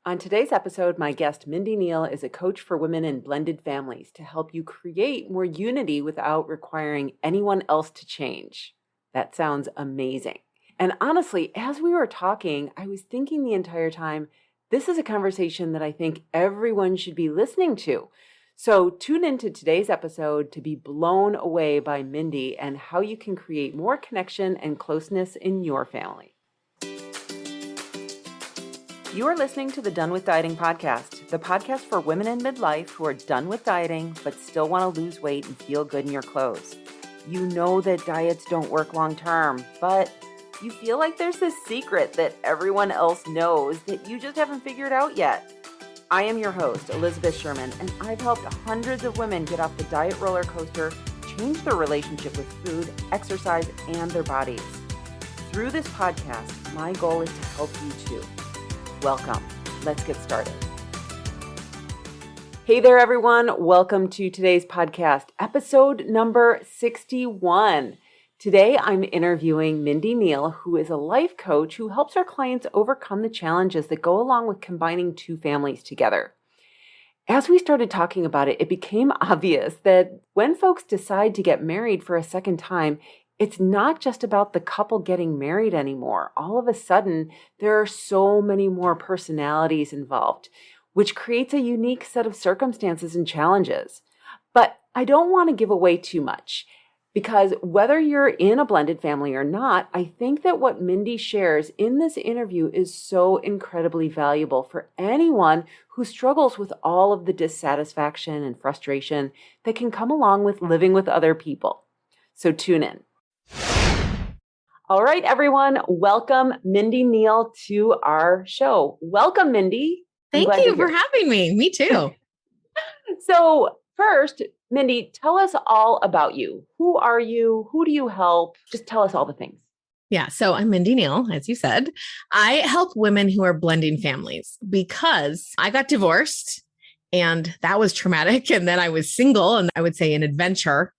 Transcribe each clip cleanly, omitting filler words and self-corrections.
On today's episode, my guest, Mindy Neal, is a coach for women in blended families to help you create more unity without requiring anyone else to change. That sounds amazing. And honestly, as we were talking, I was thinking the entire time, this is a conversation that I think everyone should be listening to. So tune into today's episode to be blown away by Mindy and how you can create more connection and closeness in your family. You are listening to the Done with Dieting podcast, the podcast for women in midlife who are done with dieting but still want to lose weight and feel good in your clothes. You know that diets don't work long term, but you feel like there's this secret that everyone else knows that you just haven't figured out yet. I am your host, Elizabeth Sherman, and I've helped hundreds of women get off the diet roller coaster, change their relationship with food, exercise, and their bodies. Through this podcast, my goal is to help you too. Welcome. Let's get started. Hey there, everyone. Welcome to today's podcast, episode number 61. Today, I'm interviewing Mindy Neal, who is a life coach who helps her clients overcome the challenges that go along with combining two families together. As we started talking about it, it became obvious that when folks decide to get married for a second time, it's not just about the couple getting married anymore. All of a sudden, there are so many more personalities involved, which creates a unique set of circumstances and challenges. But I don't want to give away too much, because whether you're in a blended family or not, I think that what Mindy shares in this interview is so incredibly valuable for anyone who struggles with all of the dissatisfaction and frustration that can come along with living with other people. So tune in. All right, everyone, welcome Mindy Neal to our show. Welcome, Mindy. Thank you for having me. Me too. So first, Mindy, tell us all about you. Who are you? Who do you help? Just tell us all the things. Yeah. So I'm Mindy Neal, as you said. I help women who are blending families because I got divorced and that was traumatic. And then I was single and I would say an adventure.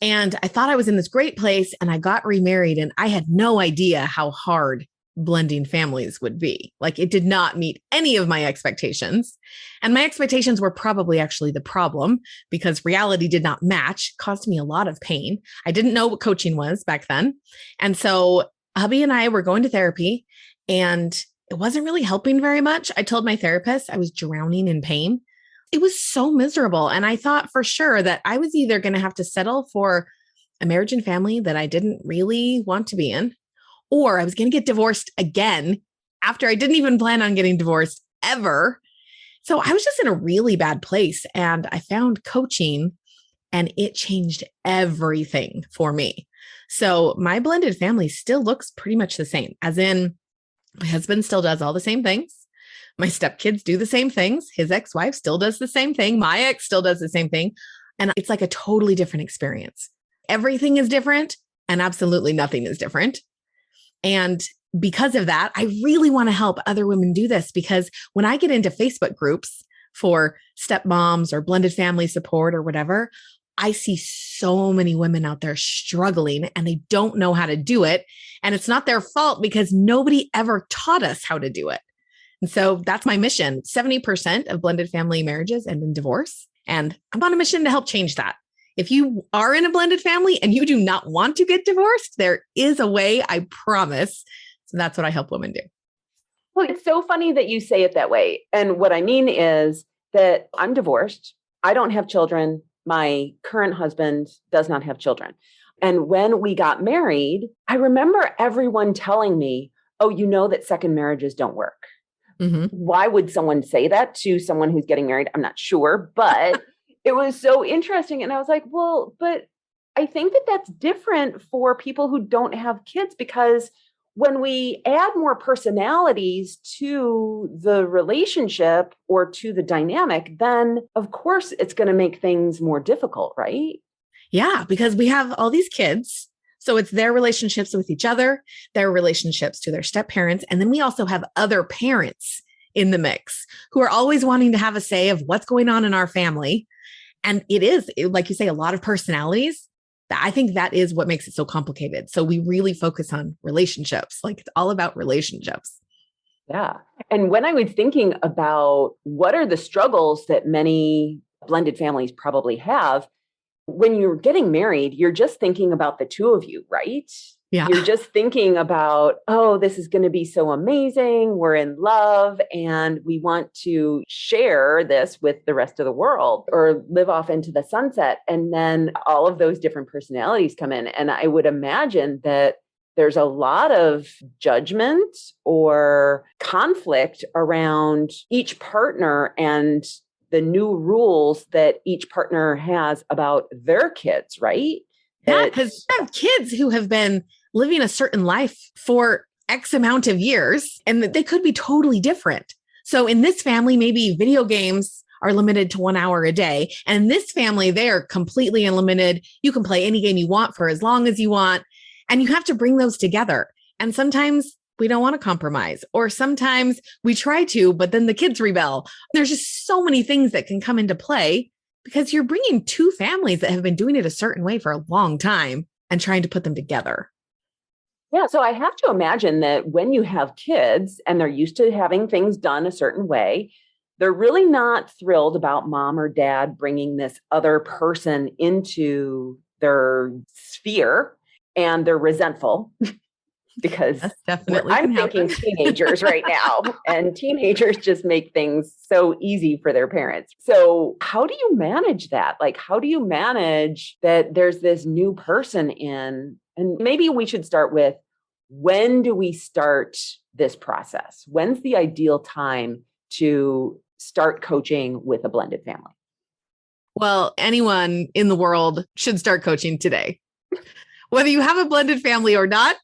And I thought I was in this great place and I got remarried and I had no idea how hard blending families would be. Like it did not meet any of my expectations. And my expectations were probably actually the problem because reality did not match, caused me a lot of pain. I didn't know what coaching was back then. And so hubby and I were going to therapy and it wasn't really helping very much. I told my therapist I was drowning in pain. It was so miserable. And I thought for sure that I was either going to have to settle for a marriage and family that I didn't really want to be in, or I was going to get divorced again after I didn't even plan on getting divorced ever. So I was just in a really bad place. And I found coaching and it changed everything for me. So my blended family still looks pretty much the same, as in my husband still does all the same things. My stepkids do the same things. His ex-wife still does the same thing. My ex still does the same thing. And it's like a totally different experience. Everything is different and absolutely nothing is different. And because of that, I really want to help other women do this because when I get into Facebook groups for stepmoms or blended family support or whatever, I see so many women out there struggling and they don't know how to do it. And it's not their fault because nobody ever taught us how to do it. And so that's my mission. 70% of blended family marriages end in divorce. And I'm on a mission to help change that. If you are in a blended family and you do not want to get divorced, there is a way, I promise. So that's what I help women do. Well, it's so funny that you say it that way. And what I mean is that I'm divorced. I don't have children. My current husband does not have children. And when we got married, I remember everyone telling me, oh, you know that second marriages don't work. Mm-hmm. Why would someone say that to someone who's getting married? I'm not sure, but it was so interesting. And I was like, well, but I think that that's different for people who don't have kids, because when we add more personalities to the relationship or to the dynamic, then of course it's going to make things more difficult, right? Yeah, because we have all these kids. So it's their relationships with each other, their relationships to their step parents. And then we also have other parents in the mix who are always wanting to have a say of what's going on in our family. And it is, like you say, a lot of personalities. I think that is what makes it so complicated. So we really focus on relationships. Like it's all about relationships. Yeah. And when I was thinking about what are the struggles that many blended families probably have, when you're getting married, you're just thinking about the two of you, right? Yeah. You're just thinking about, oh, this is going to be so amazing. We're in love and we want to share this with the rest of the world or live off into the sunset. And then all of those different personalities come in. And I would imagine that there's a lot of judgment or conflict around each partner and the new rules that each partner has about their kids, right? Yeah, because you have kids who have been living a certain life for X amount of years, and they could be totally different. So in this family, maybe video games are limited to 1 hour a day. And in this family, they are completely unlimited. You can play any game you want for as long as you want. And you have to bring those together. And sometimes we don't want to compromise, or sometimes we try to, but then the kids rebel. There's just so many things that can come into play because you're bringing two families that have been doing it a certain way for a long time and trying to put them together. Yeah. So I have to imagine that when you have kids and they're used to having things done a certain way, they're really not thrilled about mom or dad bringing this other person into their sphere, and they're resentful. Because That's definitely I'm thinking teenagers right now, and teenagers just make things so easy for their parents. So how do you manage that? Like, how do you manage that there's this new person in? And maybe we should start with, when do we start this process? When's the ideal time to start coaching with a blended family? Well, anyone in the world should start coaching today. Whether you have a blended family or not,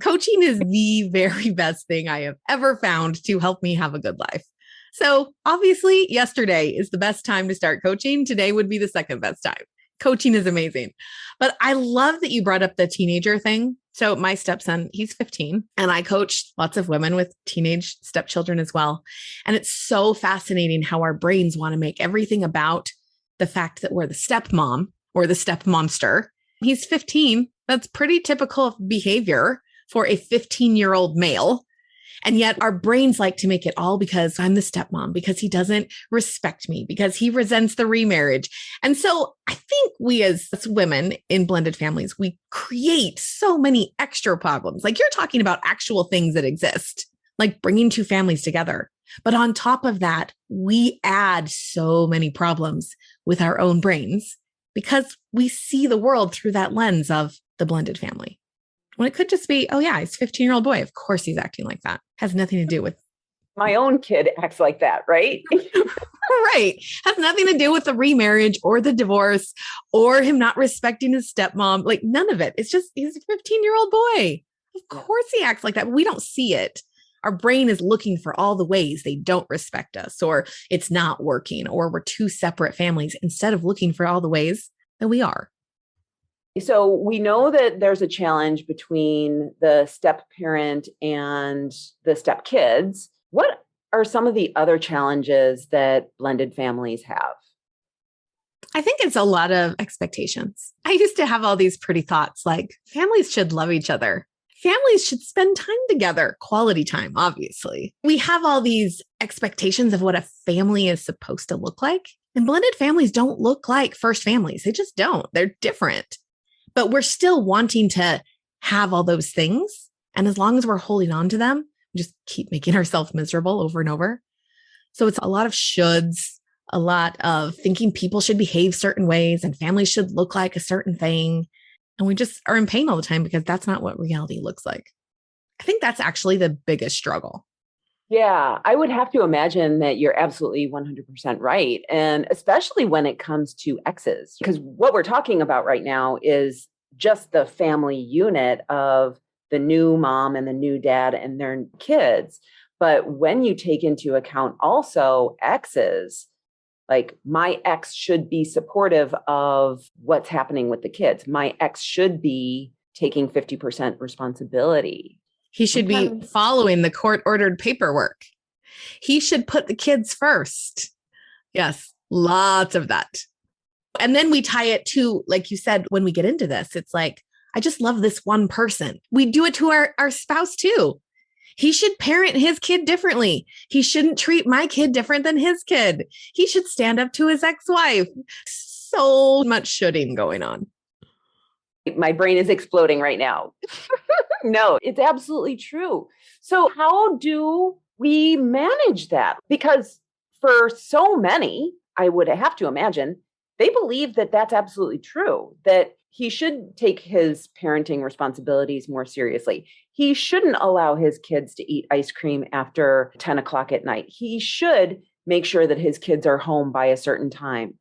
coaching is the very best thing I have ever found to help me have a good life. So obviously, yesterday is the best time to start coaching. Today would be the second best time. Coaching is amazing. But I love that you brought up the teenager thing. So my stepson, he's 15, and I coach lots of women with teenage stepchildren as well. And it's so fascinating how our brains want to make everything about the fact that we're the stepmom or the stepmonster. He's 15. That's pretty typical behavior for a 15-year-old male. And yet our brains like to make it all because I'm the stepmom, because he doesn't respect me, because he resents the remarriage. And so I think we as women in blended families, we create so many extra problems. Like you're talking about actual things that exist, like bringing two families together. But on top of that, we add so many problems with our own brains because we see the world through that lens of the blended family. When it could just be, oh yeah, he's a 15-year-old boy. Of course he's acting like that. Has nothing to do with my own kid acts like that, right? Right. Has nothing to do with the remarriage or the divorce or him not respecting his stepmom. Like none of it. It's just, he's a 15-year-old boy. Of course he acts like that. But we don't see it. Our brain is looking for all the ways they don't respect us, or it's not working, or we're two separate families instead of looking for all the ways that we are. So we know that there's a challenge between the step parent and the step kids. What are some of the other challenges that blended families have? I think it's a lot of expectations. I used to have all these pretty thoughts like families should love each other. Families should spend time together, quality time, obviously. We have all these expectations of what a family is supposed to look like. And blended families don't look like first families. They just don't. They're different. But we're still wanting to have all those things. And as long as we're holding on to them, we just keep making ourselves miserable over and over. So it's a lot of shoulds, a lot of thinking people should behave certain ways and families should look like a certain thing. And we just are in pain all the time because that's not what reality looks like. I think that's actually the biggest struggle. Yeah, I would have to imagine that you're absolutely 100% right. And especially when it comes to exes, because what we're talking about right now is just the family unit of the new mom and the new dad and their kids. But when you take into account also exes, like my ex should be supportive of what's happening with the kids. My ex should be taking 50% responsibility. He should be following the court-ordered paperwork. He should put the kids first. Yes, lots of that. And then we tie it to, like you said, when we get into this, it's like, I just love this one person. We do it to our spouse too. He should parent his kid differently. He shouldn't treat my kid different than his kid. He should stand up to his ex-wife. So much shoulding going on. My brain is exploding right now. No, it's absolutely true. So how do we manage that? Because for so many, I would have to imagine, they believe that that's absolutely true, that he should take his parenting responsibilities more seriously. He shouldn't allow his kids to eat ice cream after 10 o'clock at night. He should make sure that his kids are home by a certain time.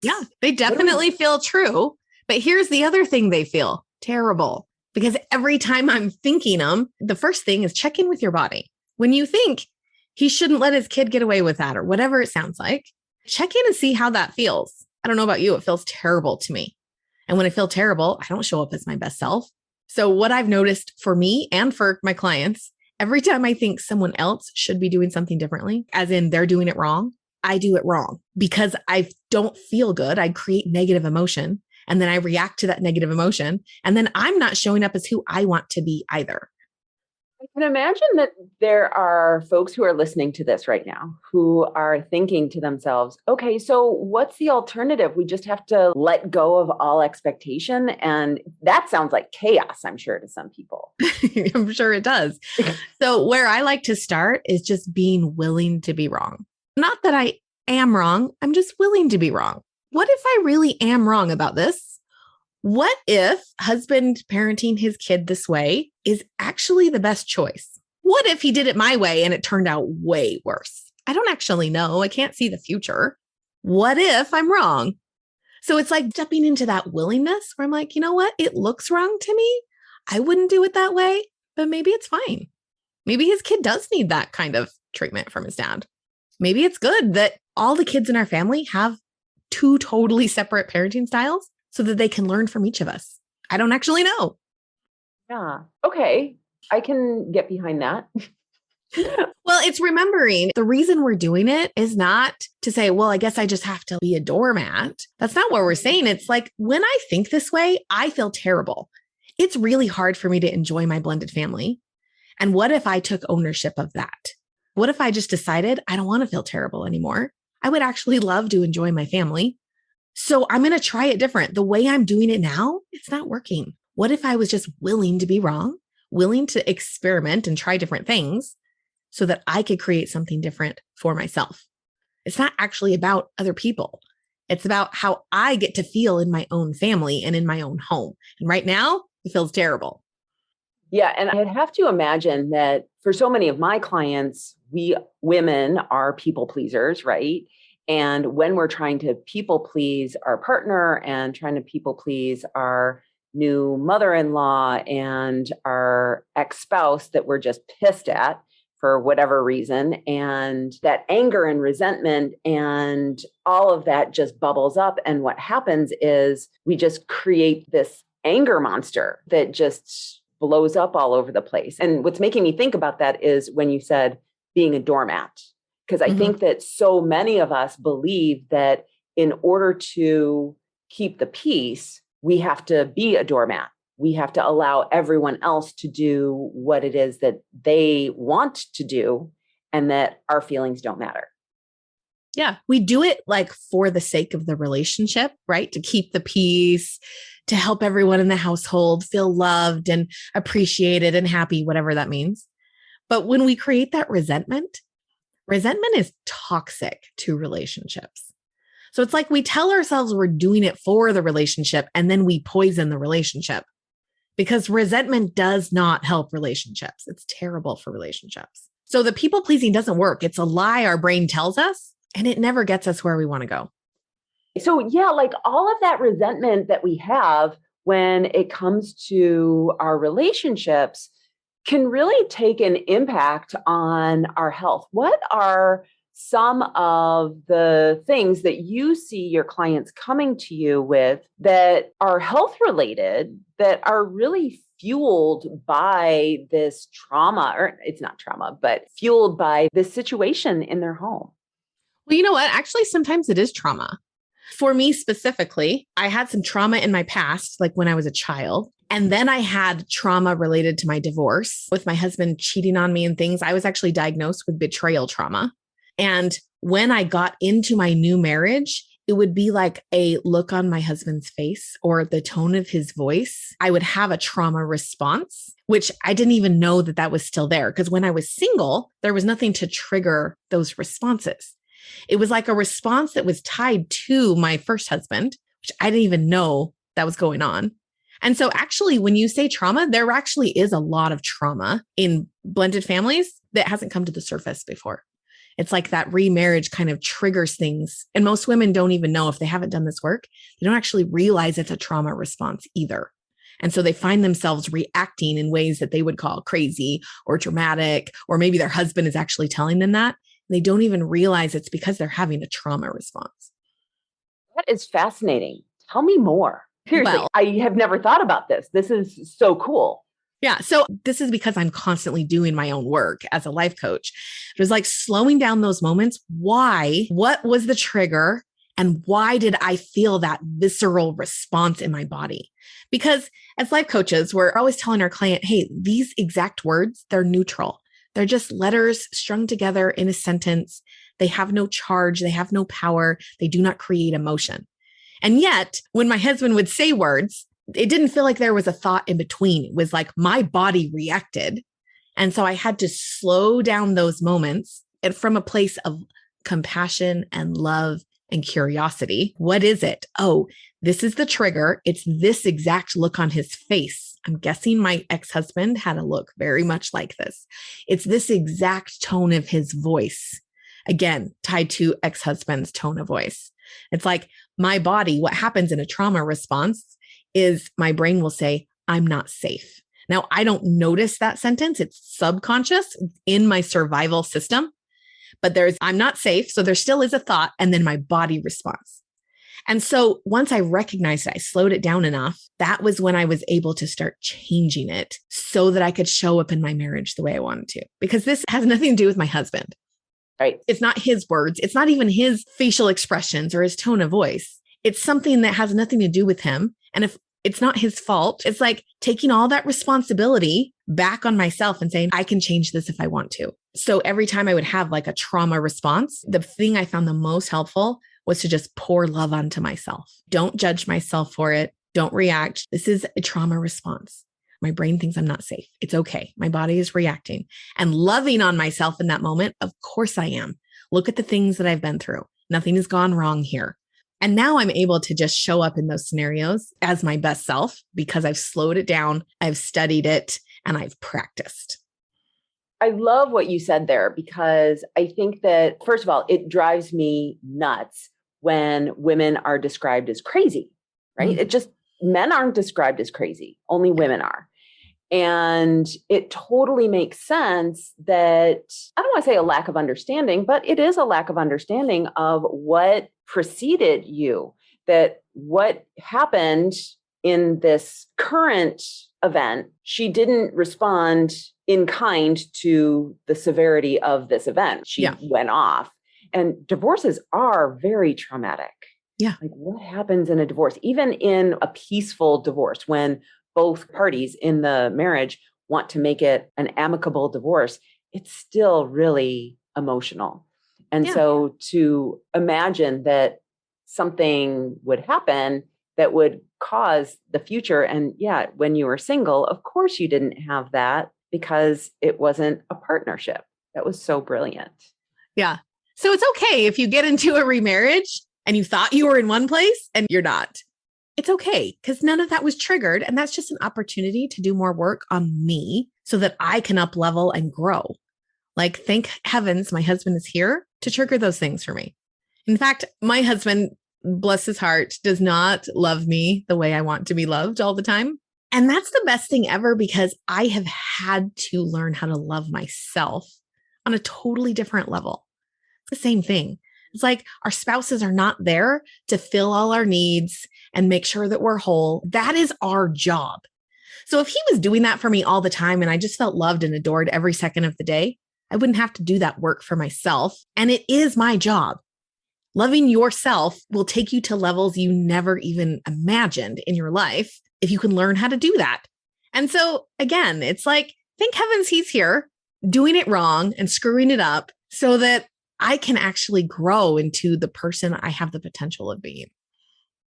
Yeah, they definitely feel true. But here's the other thing they feel terrible. Because every time I'm thinking them, the first thing is check in with your body. When you think he shouldn't let his kid get away with that or whatever it sounds like, check in and see how that feels. I don't know about you. It feels terrible to me. And when I feel terrible, I don't show up as my best self. So what I've noticed for me and for my clients, every time I think someone else should be doing something differently, as in they're doing it wrong, I do it wrong because I don't feel good. I create negative emotion. And then I react to that negative emotion. And then I'm not showing up as who I want to be either. I can imagine that there are folks who are listening to this right now who are thinking to themselves, okay, so what's the alternative? We just have to let go of all expectation. And that sounds like chaos, I'm sure, to some people. I'm sure it does. So where I like to start is just being willing to be wrong. Not that I am wrong. I'm just willing to be wrong. What if I really am wrong about this? What if husband parenting his kid this way is actually the best choice? What if he did it my way and it turned out way worse? I don't actually know. I can't see the future. What if I'm wrong? So it's like stepping into that willingness where I'm like, you know what? It looks wrong to me. I wouldn't do it that way, but maybe it's fine. Maybe his kid does need that kind of treatment from his dad. Maybe it's good that all the kids in our family have two totally separate parenting styles so that they can learn from each of us. I don't actually know. Yeah. Okay. I can get behind that. Well, it's remembering the reason we're doing it is not to say, well, I guess I just have to be a doormat. That's not what we're saying. It's like when I think this way, I feel terrible. It's really hard for me to enjoy my blended family. And what if I took ownership of that? What if I just decided I don't want to feel terrible anymore? I would actually love to enjoy my family. So I'm going to try it different. The way I'm doing it now, it's not working. What if I was just willing to be wrong, willing to experiment and try different things so that I could create something different for myself? It's not actually about other people. It's about how I get to feel in my own family and in my own home. And right now, it feels terrible. Yeah. And I'd have to imagine that for so many of my clients, we women are people pleasers, right? And when we're trying to people please our partner and trying to people please our new mother-in-law and our ex-spouse that we're just pissed at for whatever reason, and that anger and resentment and all of that just bubbles up. And what happens is we just create this anger monster that just blows up all over the place. And what's making me think about that is when you said being a doormat, because I think that so many of us believe that in order to keep the peace, we have to be a doormat. We have to allow everyone else to do what it is that they want to do and that our feelings don't matter. Yeah, we do it like for the sake of the relationship, right? To keep the peace, to help everyone in the household feel loved and appreciated and happy, whatever that means. But when we create that resentment is toxic to relationships. So it's like we tell ourselves we're doing it for the relationship and then we poison the relationship because resentment does not help relationships. It's terrible for relationships. So the people pleasing doesn't work. It's a lie our brain tells us and it never gets us where we want to go. So yeah, like all of that resentment that we have when it comes to our relationships can really take an impact on our health. What are some of the things that you see your clients coming to you with that are health related, that are really fueled by this trauma, or it's not trauma, but fueled by this situation in their home? Well, you know what? Actually, sometimes it is trauma. For me specifically, I had some trauma in my past, like when I was a child. And then I had trauma related to my divorce with my husband cheating on me and things. I was actually diagnosed with betrayal trauma. And when I got into my new marriage, it would be like a look on my husband's face or the tone of his voice. I would have a trauma response, which I didn't even know that that was still there. Because when I was single, there was nothing to trigger those responses. It was like a response that was tied to my first husband, which I didn't even know that was going on. And so actually, when you say trauma, there actually is a lot of trauma in blended families that hasn't come to the surface before. It's like that remarriage kind of triggers things. And most women don't even know, if they haven't done this work, they don't actually realize it's a trauma response either. And so they find themselves reacting in ways that they would call crazy or dramatic, or maybe their husband is actually telling them that. They don't even realize it's because they're having a trauma response. That is fascinating. Tell me more. Seriously, Well, I have never thought about this. This is so cool. yeah. So this is because I'm constantly doing my own work as a life coach. It was like slowing down those moments. Why? What was the trigger? And why did I feel that visceral response in my body? Because as life coaches, we're always telling our client, hey, these exact words, they're neutral. They're just letters strung together in a sentence. They have no charge. They have no power. They do not create emotion. And yet, when my husband would say words, it didn't feel like there was a thought in between. It was like my body reacted. And so I had to slow down those moments and from a place of compassion and love and curiosity. What is it? Oh, this is the trigger. It's this exact look on his face. I'm guessing my ex-husband had a look very much like this. It's this exact tone of his voice. Again, tied to ex-husband's tone of voice. It's like my body, what happens in a trauma response is my brain will say, I'm not safe. Now, I don't notice that sentence. It's subconscious in my survival system, but I'm not safe. So there still is a thought, and then my body responds. And so once I recognized it, I slowed it down enough. That was when I was able to start changing it so that I could show up in my marriage the way I wanted to, because this has nothing to do with my husband. Right. It's not his words. It's not even his facial expressions or his tone of voice. It's something that has nothing to do with him. And if it's not his fault, it's like taking all that responsibility back on myself and saying, I can change this if I want to. So every time I would have like a trauma response, the thing I found the most helpful was to just pour love onto myself. Don't judge myself for it. Don't react. This is a trauma response. My brain thinks I'm not safe. It's okay. My body is reacting, and loving on myself in that moment. Of course I am. Look at the things that I've been through. Nothing has gone wrong here. And now I'm able to just show up in those scenarios as my best self because I've slowed it down, I've studied it, and I've practiced. I love what you said there, because I think that, first of all, it drives me nuts when women are described as crazy, right? Mm-hmm. It just, men aren't described as crazy, only women are. And it totally makes sense that, I don't want to say a lack of understanding, but it is a lack of understanding of what preceded you, that what happened in this current event, she didn't respond in kind to the severity of this event. She went off. And divorces are very traumatic. Yeah. Like, what happens in a divorce, even in a peaceful divorce, when both parties in the marriage want to make it an amicable divorce, it's still really emotional. And so to imagine that something would happen that would cause the future, and when you were single, of course you didn't have that because it wasn't a partnership. That was so brilliant. Yeah. So it's okay if you get into a remarriage and you thought you were in one place and you're not. It's okay, because none of that was triggered. And that's just an opportunity to do more work on me so that I can up level and grow. Like, thank heavens my husband is here to trigger those things for me. In fact, my husband, bless his heart, does not love me the way I want to be loved all the time. And that's the best thing ever, because I have had to learn how to love myself on a totally different level. It's the same thing. It's like our spouses are not there to fill all our needs and make sure that we're whole. That is our job. So if he was doing that for me all the time and I just felt loved and adored every second of the day, I wouldn't have to do that work for myself. And it is my job. Loving yourself will take you to levels you never even imagined in your life if you can learn how to do that. And so again, it's like, thank heavens he's here doing it wrong and screwing it up so that I can actually grow into the person I have the potential of being.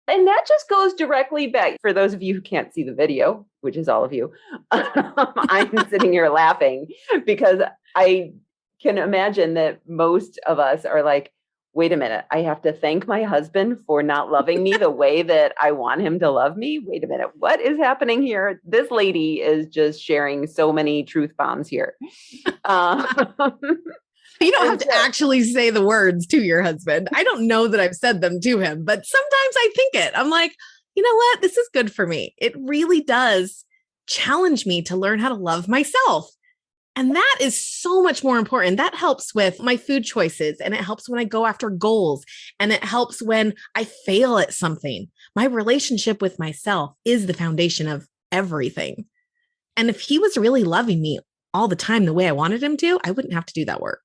And that just goes directly back. For those of you who can't see the video, which is all of you, I'm sitting here laughing because I can imagine that most of us are like, wait a minute, I have to thank my husband for not loving me the way that I want him to love me. Wait a minute, what is happening here? This lady is just sharing so many truth bombs here. You don't have to actually say the words to your husband. I don't know that I've said them to him, but sometimes I think it. I'm like, you know what? This is good for me. It really does challenge me to learn how to love myself. And that is so much more important. That helps with my food choices, and it helps when I go after goals, and it helps when I fail at something. My relationship with myself is the foundation of everything. And if he was really loving me all the time the way I wanted him to, I wouldn't have to do that work.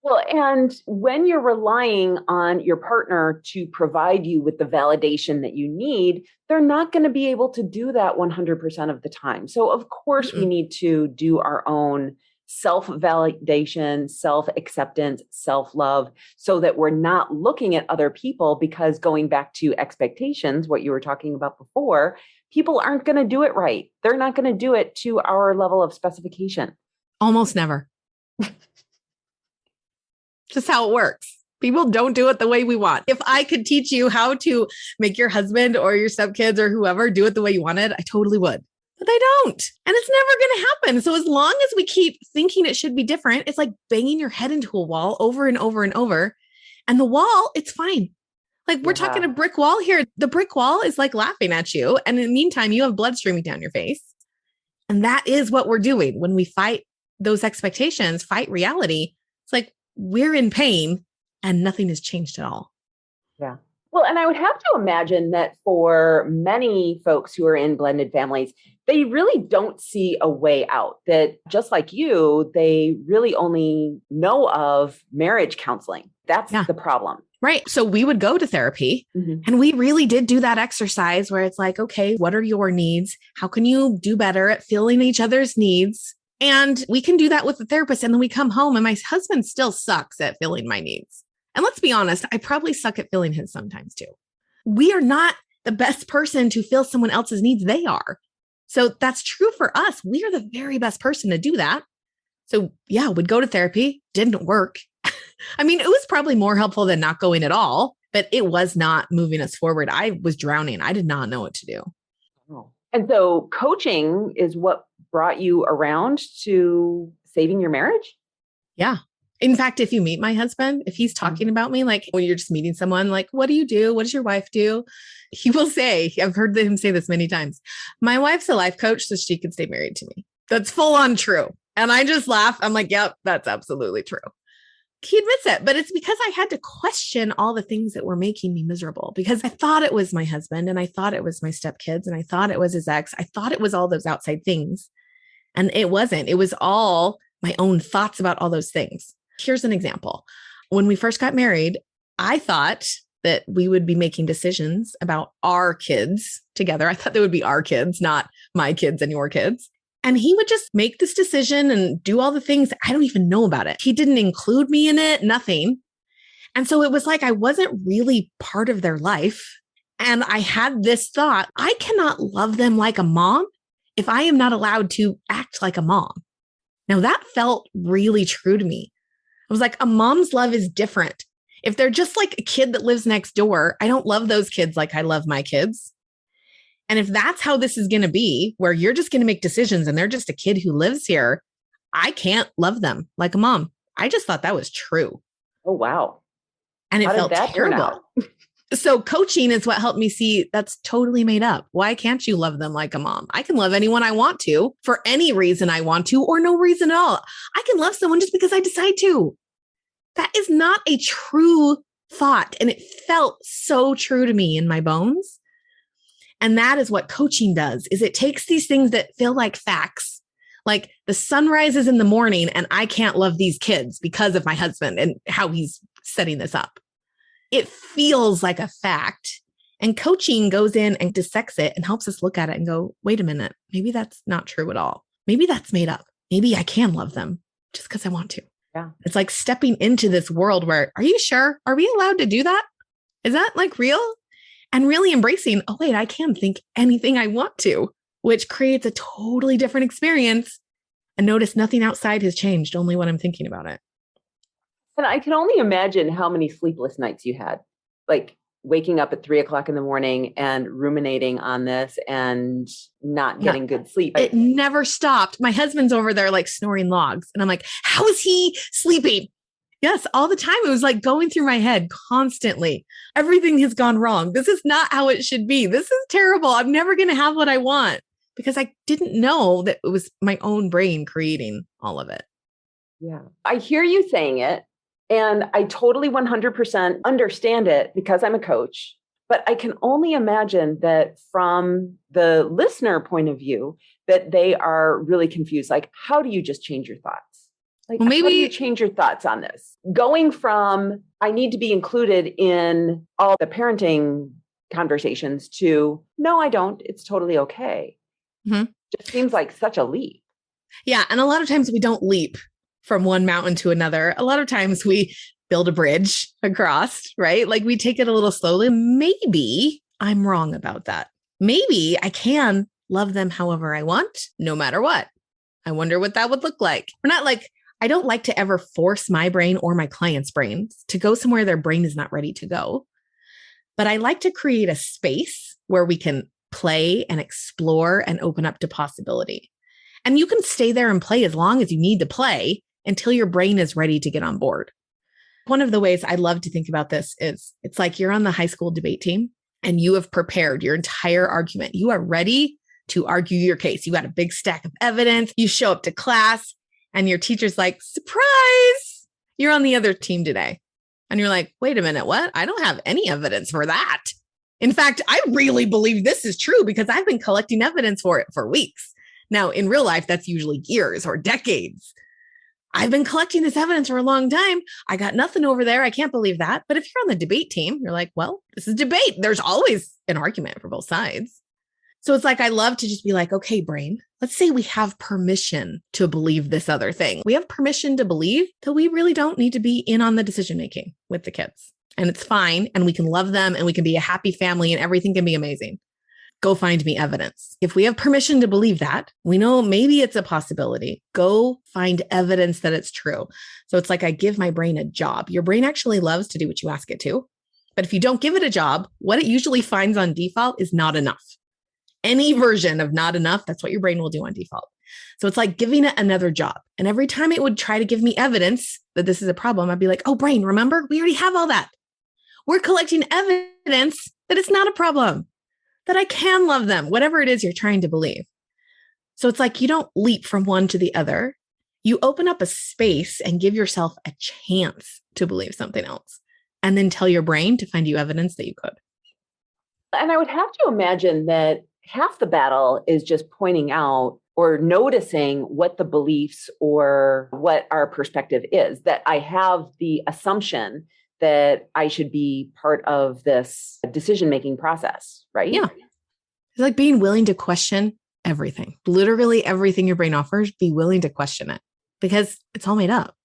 Well, and when you're relying on your partner to provide you with the validation that you need, they're not going to be able to do that 100% of the time. So, of course, we need to do our own self-validation, self-acceptance, self-love, so that we're not looking at other people, because going back to expectations, what you were talking about before, people aren't going to do it right. They're not going to do it to our level of specification. Almost never. Just how it works. People don't do it the way we want. If I could teach you how to make your husband or your stepkids or whoever do it the way you wanted, I totally would. But they don't. And it's never going to happen. So as long as we keep thinking it should be different, it's like banging your head into a wall over and over and over. And the wall, it's fine. Like we're talking a brick wall here. The brick wall is like laughing at you. And in the meantime, you have blood streaming down your face. And that is what we're doing when we fight those expectations, fight reality. It's like, we're in pain and nothing has changed at all. Yeah. Well, and I would have to imagine that for many folks who are in blended families, they really don't see a way out. That just like you, they really only know of marriage counseling. That's the problem. Right. So we would go to therapy and we really did do that exercise where it's like, okay, what are your needs? How can you do better at filling each other's needs? And we can do that with the therapist. And then we come home and my husband still sucks at filling my needs. And let's be honest, I probably suck at filling his sometimes too. We are not the best person to fill someone else's needs. They are. So that's true for us. We are the very best person to do that. So yeah, we'd go to therapy. Didn't work. I mean, it was probably more helpful than not going at all, but it was not moving us forward. I was drowning. I did not know what to do. Oh. And so coaching is what brought you around to saving your marriage? Yeah. In fact, if you meet my husband, if he's talking about me, like when you're just meeting someone, like, what do you do? What does your wife do? He will say, I've heard him say this many times, my wife's a life coach so she can stay married to me. That's full on true. And I just laugh. I'm like, yep, that's absolutely true. He admits it, but it's because I had to question all the things that were making me miserable, because I thought it was my husband and I thought it was my stepkids and I thought it was his ex. I thought it was all those outside things. And it wasn't. It was all my own thoughts about all those things. Here's an example. When we first got married, I thought that we would be making decisions about our kids together. I thought they would be our kids, not my kids and your kids. And he would just make this decision and do all the things. I don't even know about it. He didn't include me in it, nothing. And so it was like I wasn't really part of their life. And I had this thought, I cannot love them like a mom if I am not allowed to act like a mom. Now that felt really true to me. I was like, a mom's love is different. If they're just like a kid that lives next door, I don't love those kids like I love my kids. And if that's how this is going to be, where you're just going to make decisions and they're just a kid who lives here, I can't love them like a mom. I just thought that was true. Oh, wow. And it felt terrible. So coaching is what helped me see that's totally made up. Why can't you love them like a mom? I can love anyone I want to for any reason I want to, or no reason at all. I can love someone just because I decide to. That is not a true thought. And it felt so true to me in my bones. And that is what coaching does, is it takes these things that feel like facts, like the sun rises in the morning and I can't love these kids because of my husband and how he's setting this up. It feels like a fact. And coaching goes in and dissects it and helps us look at it and go, wait a minute, maybe that's not true at all. Maybe that's made up. Maybe I can love them just because I want to. Yeah. It's like stepping into this world where, are you sure? Are we allowed to do that? Is that like real? And really embracing, oh, wait, I can think anything I want to, which creates a totally different experience. And notice nothing outside has changed, only when I'm thinking about it. And I can only imagine how many sleepless nights you had, like waking up at 3:00 in the morning and ruminating on this and not getting good sleep. It never stopped. My husband's over there like snoring logs. And I'm like, how is he sleeping? Yes, all the time. It was like going through my head constantly. Everything has gone wrong. This is not how it should be. This is terrible. I'm never going to have what I want, because I didn't know that it was my own brain creating all of it. Yeah. I hear you saying it, and I totally 100% understand it because I'm a coach, but I can only imagine that from the listener point of view, that they are really confused. Like, how do you just change your thoughts? Like, well, maybe how do you change your thoughts on this? Going from, I need to be included in all the parenting conversations to, no, I don't. It's totally okay. Mm-hmm. Just seems like such a leap. Yeah. And a lot of times we don't leap from one mountain to another. A lot of times we build a bridge across, right? Like we take it a little slowly. Maybe I'm wrong about that. Maybe I can love them however I want, no matter what. I wonder what that would look like. We're not like, I don't like to ever force my brain or my client's brains to go somewhere their brain is not ready to go. But I like to create a space where we can play and explore and open up to possibility. And you can stay there and play as long as you need to play until your brain is ready to get on board. One of the ways I love to think about this is it's like you're on the high school debate team and you have prepared your entire argument. You are ready to argue your case. You got a big stack of evidence. You show up to class and your teacher's like, surprise, you're on the other team today. And you're like, wait a minute, what? I don't have any evidence for that. In fact, I really believe this is true because I've been collecting evidence for it for weeks. Now, in real life, that's usually years or decades. I've been collecting this evidence for a long time. I got nothing over there. I can't believe that. But if you're on the debate team, you're like, well, this is debate. There's always an argument for both sides. So it's like, I love to just be like, okay, brain, let's say we have permission to believe this other thing. We have permission to believe that we really don't need to be in on the decision-making with the kids. And it's fine. And we can love them and we can be a happy family and everything can be amazing. Go find me evidence. If we have permission to believe that, we know maybe it's a possibility. Go find evidence that it's true. So it's like I give my brain a job. Your brain actually loves to do what you ask it to. But if you don't give it a job, what it usually finds on default is not enough. Any version of not enough, that's what your brain will do on default. So it's like giving it another job. And every time it would try to give me evidence that this is a problem, I'd be like, oh, brain, remember? We already have all that. We're collecting evidence that it's not a problem, that I can love them, whatever it is you're trying to believe. So it's like you don't leap from one to the other. You open up a space and give yourself a chance to believe something else, and then tell your brain to find you evidence that you could. And I would have to imagine that half the battle is just pointing out or noticing what the beliefs or what our perspective is, that I have the assumption that I should be part of this decision-making process, right? Yeah. It's like being willing to question everything, literally everything your brain offers, be willing to question it because it's all made up.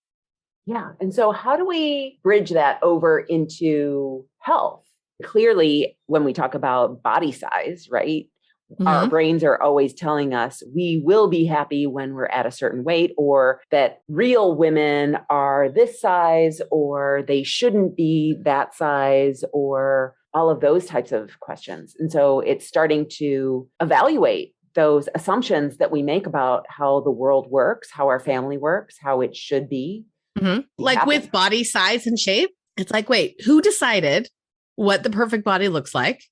Yeah. And so how do we bridge that over into health? Clearly, when we talk about body size, right? Mm-hmm. Our brains are always telling us we will be happy when we're at a certain weight, or that real women are this size, or they shouldn't be that size, or all of those types of questions. And so it's starting to evaluate those assumptions that we make about how the world works, how our family works, how it should be. Mm-hmm. Like with body size and shape, it's like, wait, who decided what the perfect body looks like?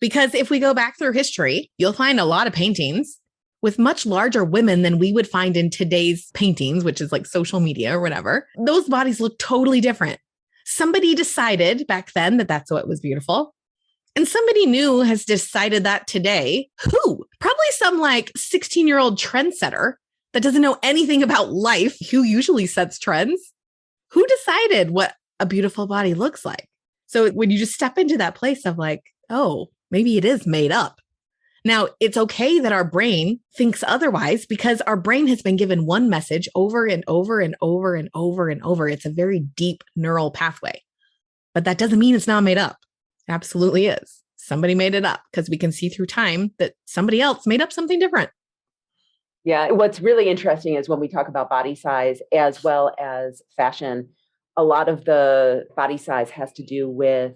Because if we go back through history, you'll find a lot of paintings with much larger women than we would find in today's paintings, which is like social media or whatever. Those bodies look totally different. Somebody decided back then that that's what was beautiful. And somebody new has decided that today. Who? Probably some like 16-year-old trendsetter that doesn't know anything about life, who usually sets trends. Who decided what a beautiful body looks like? So when you just step into that place of like, oh, maybe it is made up. Now, it's okay that our brain thinks otherwise because our brain has been given one message over and over and over and over and over. It's a very deep neural pathway, but that doesn't mean it's not made up. It absolutely is. Somebody made it up because we can see through time that somebody else made up something different. Yeah. What's really interesting is when we talk about body size as well as fashion, a lot of the body size has to do with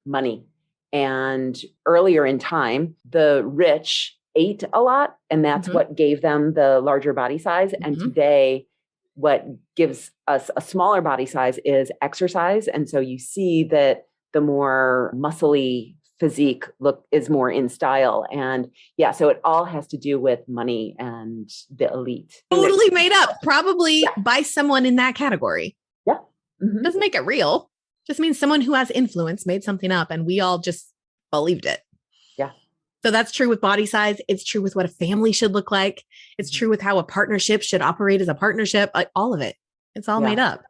money. And earlier in time, the rich ate a lot, and that's what gave them the larger body size. And today, what gives us a smaller body size is exercise. And so you see that the more muscly physique look is more in style. And yeah, so it all has to do with money and the elite. Totally made up, probably by someone in that category. Yeah. Doesn't make it real. Just means someone who has influence made something up and we all just believed it. Yeah. So that's true with body size. It's true with what a family should look like. It's true with how a partnership should operate as a partnership. Like all of it. It's all made up.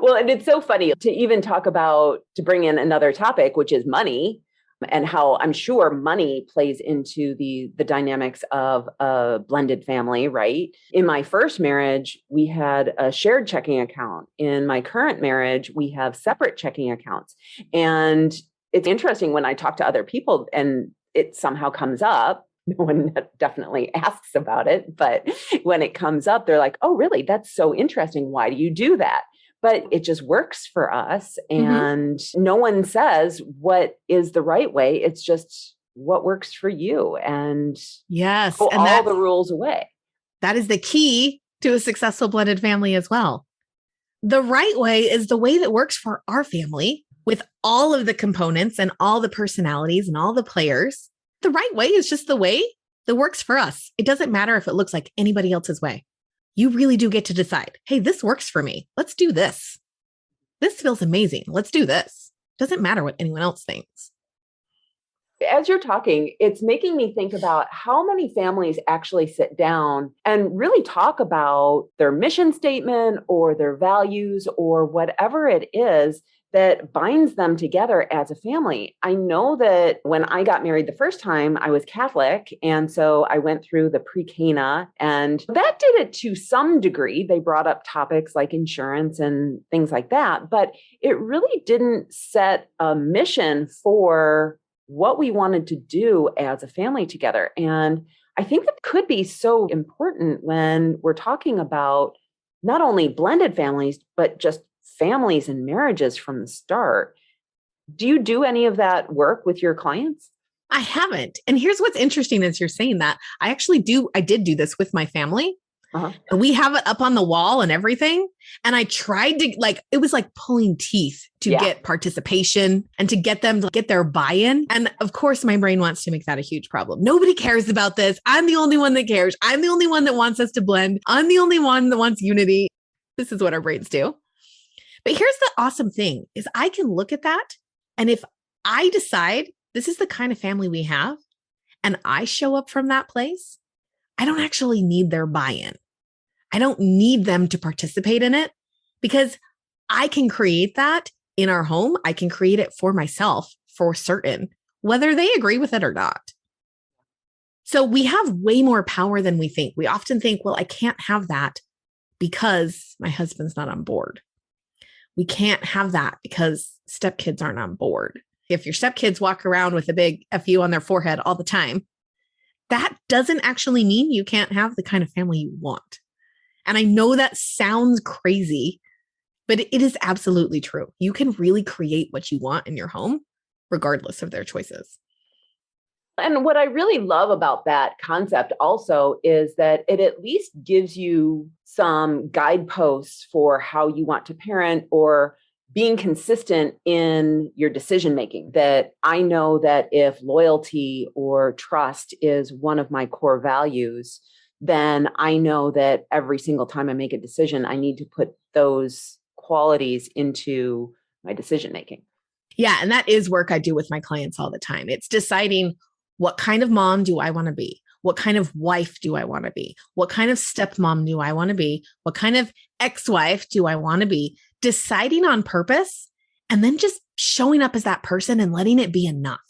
Well, and it's so funny to even talk about, to bring in another topic, which is money, and how I'm sure money plays into the dynamics of a blended family, right? In my first marriage, we had a shared checking account. In my current marriage, we have separate checking accounts. And it's interesting when I talk to other people and it somehow comes up. No one definitely asks about it, but when it comes up, they're like, oh, really? That's so interesting. Why do you do that? But it just works for us. And no one says what is the right way. It's just what works for you. And yes, and all the rules away. That is the key to a successful blended family as well. The right way is the way that works for our family with all of the components and all the personalities and all the players. The right way is just the way that works for us. It doesn't matter if it looks like anybody else's way. You really do get to decide, hey, this works for me. Let's do this. This feels amazing. Let's do this. Doesn't matter what anyone else thinks. As you're talking, it's making me think about how many families actually sit down and really talk about their mission statement or their values or whatever it is that binds them together as a family. I know that when I got married the first time, I was Catholic. And so I went through the pre-Cana, and that did it to some degree. They brought up topics like insurance and things like that, but it really didn't set a mission for what we wanted to do as a family together. And I think that could be so important when we're talking about not only blended families, but just families and marriages from the start. Do you do any of that work with your clients? I haven't. And here's what's interesting as you're saying that. I did do this with my family. And we have it up on the wall and everything. And I tried to it was like pulling teeth to get participation and to get them to get their buy-in. And of course, my brain wants to make that a huge problem. Nobody cares about this. I'm the only one that cares. I'm the only one that wants us to blend. I'm the only one that wants unity. This is what our brains do. But here's the awesome thing is I can look at that. And if I decide this is the kind of family we have, and I show up from that place, I don't actually need their buy-in. I don't need them to participate in it because I can create that in our home. I can create it for myself for certain, whether they agree with it or not. So we have way more power than we think. We often think, well, I can't have that because my husband's not on board. We can't have that because stepkids aren't on board. If your stepkids walk around with a big FU on their forehead all the time, that doesn't actually mean you can't have the kind of family you want. And I know that sounds crazy, but it is absolutely true. You can really create what you want in your home, regardless of their choices. And what I really love about that concept also is that it at least gives you some guideposts for how you want to parent or being consistent in your decision making. That I know that if loyalty or trust is one of my core values, then I know that every single time I make a decision, I need to put those qualities into my decision making. Yeah. And that is work I do with my clients all the time. It's deciding what kind of mom do I want to be? What kind of wife do I want to be? What kind of stepmom do I want to be? What kind of ex-wife do I want to be? Deciding on purpose and then just showing up as that person and letting it be enough.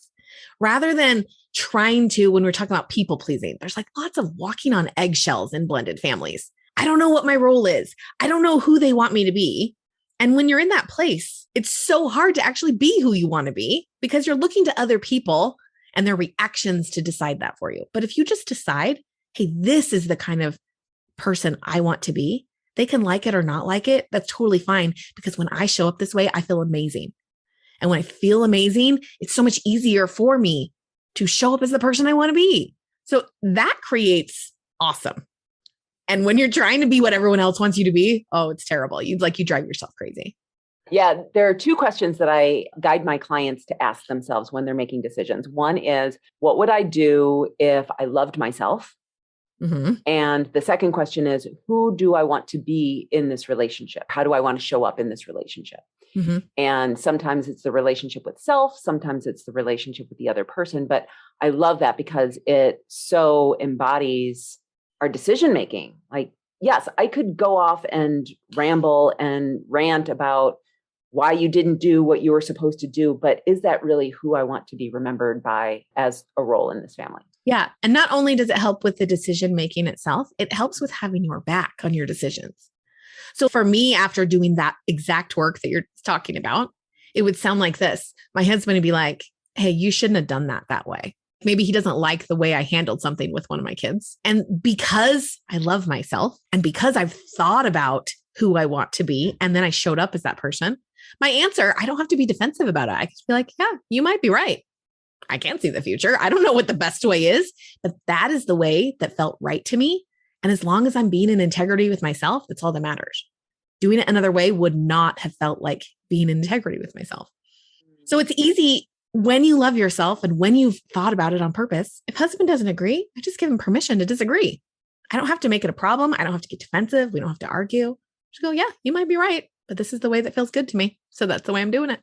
rather than trying to, when we're talking about people pleasing, there's like lots of walking on eggshells in blended families. I don't know what my role is. I don't know who they want me to be. And when you're in that place, it's so hard to actually be who you want to be because you're looking to other people and their reactions to decide that for you. But if you just decide, hey, this is the kind of person I want to be, they can like it or not like it. That's totally fine. Because when I show up this way, I feel amazing. And when I feel amazing, it's so much easier for me to show up as the person I want to be. So that creates awesome. And when you're trying to be what everyone else wants you to be, oh, it's terrible. You drive yourself crazy. Yeah, there are two questions that I guide my clients to ask themselves when they're making decisions. One is, what would I do if I loved myself? Mm-hmm. And the second question is, who do I want to be in this relationship? How do I want to show up in this relationship? Mm-hmm. And sometimes it's the relationship with self, sometimes it's the relationship with the other person. But I love that because it so embodies our decision making. Like, yes, I could go off and ramble and rant about why you didn't do what you were supposed to do, but is that really who I want to be remembered by as a role in this family? Yeah. And not only does it help with the decision making itself, it helps with having your back on your decisions. So for me, after doing that exact work that you're talking about, it would sound like this. My husband would be like, hey, you shouldn't have done that way. Maybe he doesn't like the way I handled something with one of my kids. And because I love myself and because I've thought about who I want to be, and then I showed up as that person, my answer, I don't have to be defensive about it. I can be like, yeah, you might be right. I can't see the future. I don't know what the best way is, but that is the way that felt right to me. And as long as I'm being in integrity with myself, that's all that matters. Doing it another way would not have felt like being in integrity with myself. So it's easy when you love yourself and when you've thought about it on purpose. If husband doesn't agree, I just give him permission to disagree. I don't have to make it a problem. I don't have to get defensive. We don't have to argue. Just go, yeah, you might be right, but this is the way that feels good to me. So that's the way I'm doing it.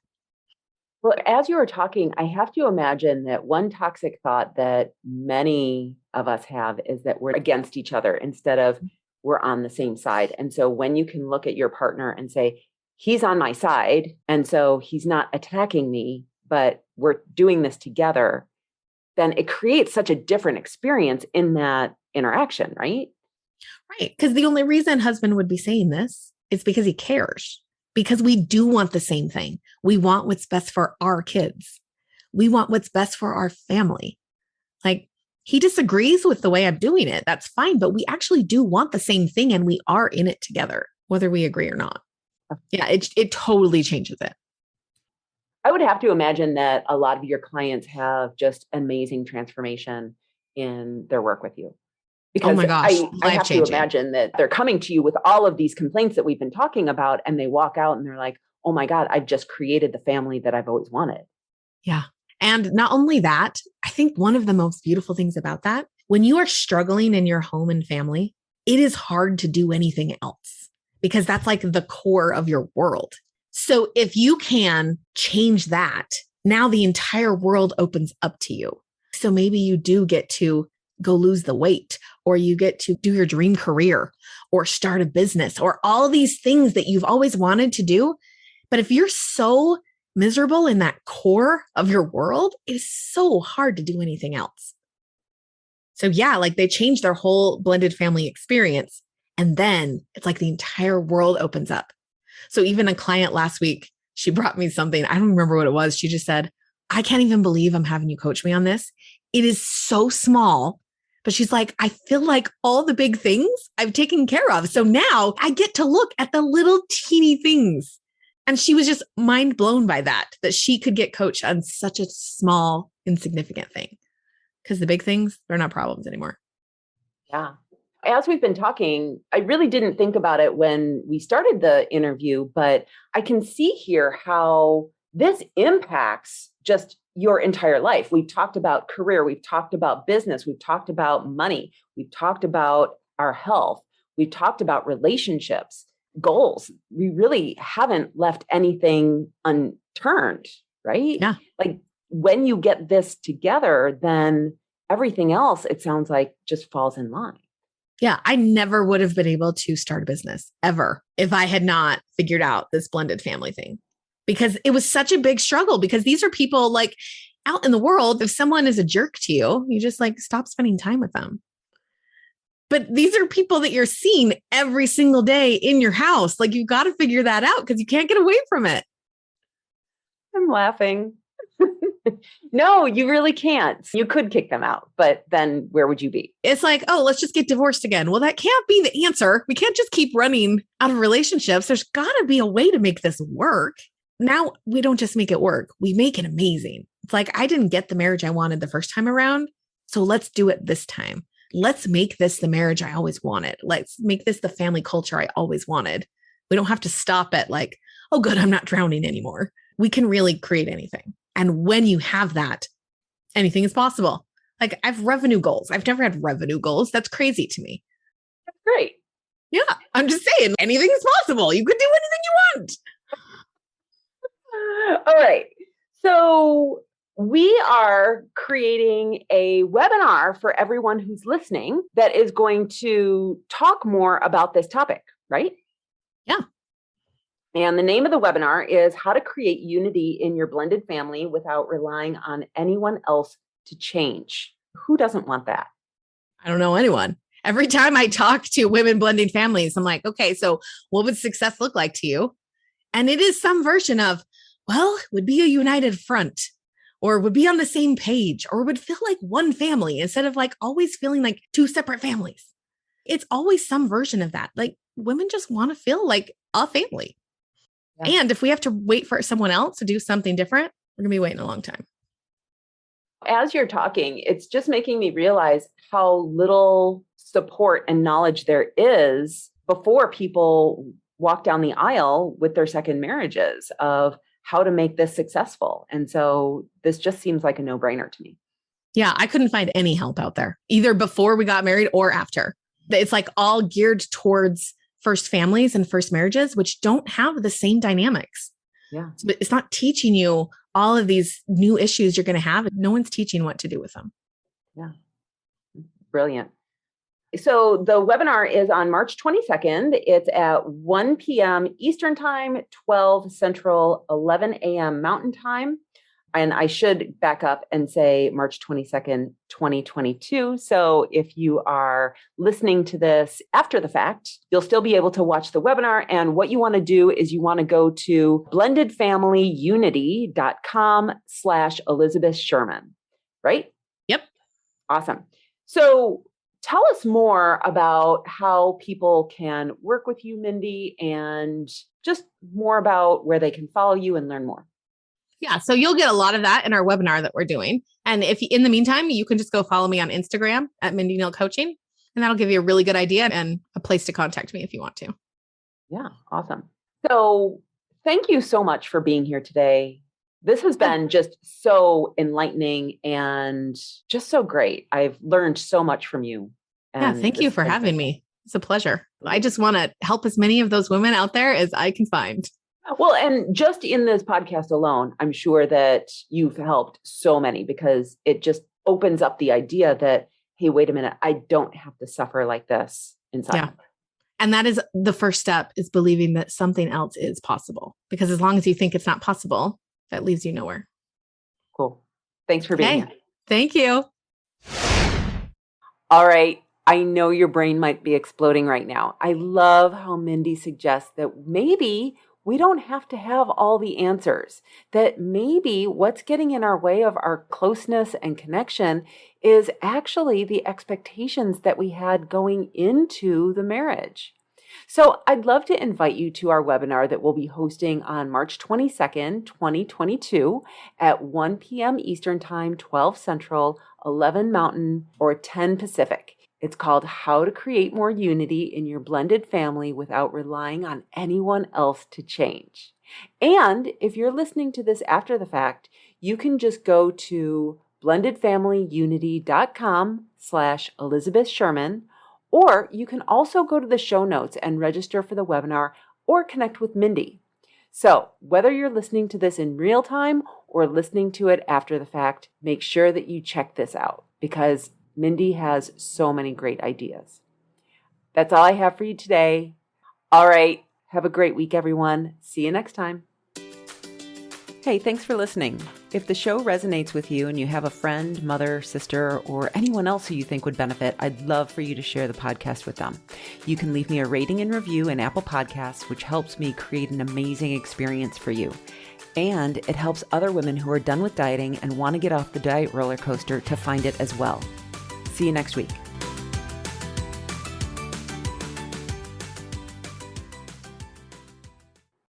Well, as you were talking, I have to imagine that one toxic thought that many of us have is that we're against each other instead of we're on the same side. And so when you can look at your partner and say, he's on my side, and so he's not attacking me, but we're doing this together, then it creates such a different experience in that interaction, right? Right. Because the only reason husband would be saying this is because he cares. Because we do want the same thing. We want what's best for our kids. We want what's best for our family. Like, he disagrees with the way I'm doing it. That's fine. But we actually do want the same thing and we are in it together, whether we agree or not. Yeah, it totally changes it. I would have to imagine that a lot of your clients have just amazing transformation in their work with you. Because oh my gosh, I have to imagine that they're coming to you with all of these complaints that we've been talking about, and they walk out and they're like, oh my God, I've just created the family that I've always wanted. Yeah. And not only that, I think one of the most beautiful things about that, when you are struggling in your home and family, it is hard to do anything else because that's like the core of your world. So if you can change that, now the entire world opens up to you. So maybe you do get to go lose the weight, or you get to do your dream career or start a business or all these things that you've always wanted to do. But if you're so miserable in that core of your world, it's so hard to do anything else. So yeah, like they change their whole blended family experience. And then it's like the entire world opens up. So even a client last week, she brought me something. I don't remember what it was. She just said, I can't even believe I'm having you coach me on this. It is so small. But she's like, I feel like all the big things I've taken care of. So now I get to look at the little teeny things. And she was just mind blown by that she could get coached on such a small, insignificant thing. Because the big things, they're not problems anymore. Yeah. As we've been talking, I really didn't think about it when we started the interview, but I can see here how this impacts just your entire life. We've talked about career. We've talked about business. We've talked about money. We've talked about our health. We've talked about relationships, goals. We really haven't left anything unturned, right? Yeah. Like when you get this together, then everything else, it sounds like, just falls in line. Yeah, I never would have been able to start a business ever if I had not figured out this blended family thing, because it was such a big struggle, because these are people like, out in the world, if someone is a jerk to you, you just like stop spending time with them. But these are people that you're seeing every single day in your house. Like you've got to figure that out because you can't get away from it. I'm laughing. No, you really can't. You could kick them out, but then where would you be? It's like, oh, let's just get divorced again. Well, that can't be the answer. We can't just keep running out of relationships. There's got to be a way to make this work. Now we don't just make it work. We make it amazing. It's like, I didn't get the marriage I wanted the first time around. So let's do it this time. Let's make this the marriage I always wanted. Let's make this the family culture I always wanted. We don't have to stop at like, oh, good, I'm not drowning anymore. We can really create anything. And when you have that, anything is possible. Like I have revenue goals. I've never had revenue goals. That's crazy to me. That's great. Yeah. I'm just saying anything is possible. You could do anything you want. All right. So we are creating a webinar for everyone who's listening that is going to talk more about this topic, right? Yeah. And the name of the webinar is How to Create Unity in Your Blended Family Without Relying on Anyone Else to Change. Who doesn't want that? I don't know anyone. Every time I talk to women blending families, I'm like, okay, so what would success look like to you? And it is some version of, well, it would be a united front, or would be on the same page, or would feel like one family instead of like always feeling like two separate families. It's always some version of that. Like women just want to feel like a family. Yeah. And if we have to wait for someone else to do something different, we're going to be waiting a long time. As you're talking, it's just making me realize how little support and knowledge there is before people walk down the aisle with their second marriages of how to make this successful. And so this just seems like a no-brainer to me. Yeah, I couldn't find any help out there, either before we got married or after. It's like all geared towards first families and first marriages, which don't have the same dynamics. Yeah. It's not teaching you all of these new issues you're going to have. No one's teaching what to do with them. Yeah. Brilliant. So the webinar is on March 22nd. It's at 1 p.m. Eastern Time, 12 Central, 11 a.m. Mountain Time. And I should back up and say March 22nd, 2022. So if you are listening to this after the fact, you'll still be able to watch the webinar. And what you want to do is you want to go to blendedfamilyunity.com/Elizabeth Sherman, right? Yep. Awesome. So tell us more about how people can work with you, Mindy, and just more about where they can follow you and learn more. Yeah. So you'll get a lot of that in our webinar that we're doing. And if in the meantime, you can just go follow me on Instagram at Mindy Neal Coaching, and that'll give you a really good idea and a place to contact me if you want to. Yeah. Awesome. So thank you so much for being here today. This has been just so enlightening and just so great. I've learned so much from you. Yeah. Thank you for having me. It's a pleasure. I just want to help as many of those women out there as I can find. Well, and just in this podcast alone, I'm sure that you've helped so many because it just opens up the idea that, hey, wait a minute, I don't have to suffer like this inside. Yeah. And that is the first step, is believing that something else is possible. Because as long as you think it's not possible, that leaves you nowhere. Cool. Thanks for being here. Thank you. All right. I know your brain might be exploding right now. I love how Mindy suggests that maybe we don't have to have all the answers, that maybe what's getting in our way of our closeness and connection is actually the expectations that we had going into the marriage. So I'd love to invite you to our webinar that we'll be hosting on March 22nd, 2022 at 1 p.m. Eastern Time, 12 Central, 11 Mountain, or 10 Pacific. It's called How to Create More Unity in Your Blended Family Without Relying on Anyone Else to Change. And if you're listening to this after the fact, you can just go to blendedfamilyunity.com/Elizabeth Sherman, or you can also go to the show notes and register for the webinar or connect with Mindy. So whether you're listening to this in real time or listening to it after the fact, make sure that you check this out because Mindy has so many great ideas. That's all I have for you today. All right. Have a great week, everyone. See you next time. Hey, thanks for listening. If the show resonates with you and you have a friend, mother, sister, or anyone else who you think would benefit, I'd love for you to share the podcast with them. You can leave me a rating and review in Apple Podcasts, which helps me create an amazing experience for you. And it helps other women who are done with dieting and want to get off the diet roller coaster to find it as well. See you next week.